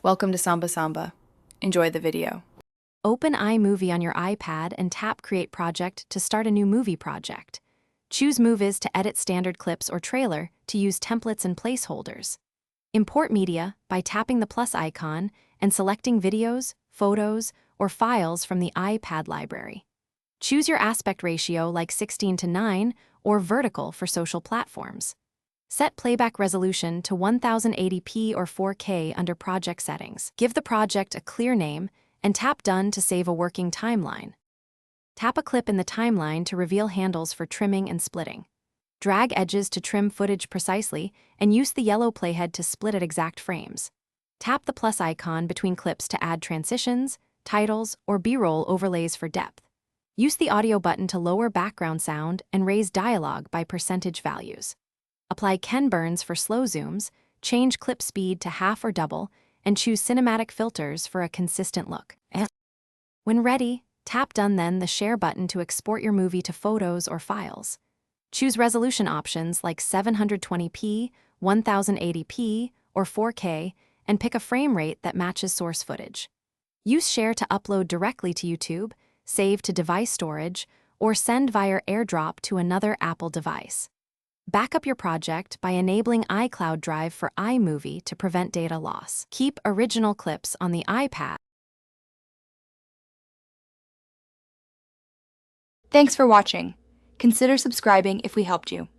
Welcome to Samba Samba. Enjoy the video. Open iMovie on your iPad and tap Create Project to start a new movie project. Choose Movies to edit standard clips or trailer to use templates and placeholders. Import media by tapping the plus icon and selecting videos, photos, or files from the iPad library. Choose your aspect ratio like 16:9 or vertical for social platforms. Set playback resolution to 1080p or 4K under project settings. Give the project a clear name and tap Done to save a working timeline. Tap a clip in the timeline to reveal handles for trimming and splitting. Drag edges to trim footage precisely and use the yellow playhead to split at exact frames. Tap the plus icon between clips to add transitions, titles, or B-roll overlays for depth. Use the audio button to lower background sound and raise dialogue by percentage values. Apply Ken Burns for slow zooms, change clip speed to half or double, and choose cinematic filters for a consistent look. When ready, tap Done, then the Share button to export your movie to photos or files. Choose resolution options like 720p, 1080p, or 4K, and pick a frame rate that matches source footage. Use Share to upload directly to YouTube, save to device storage, or send via AirDrop to another Apple device. Back up your project by enabling iCloud Drive for iMovie to prevent data loss. Keep original clips on the iPad. Thanks for watching. Consider subscribing if we helped you.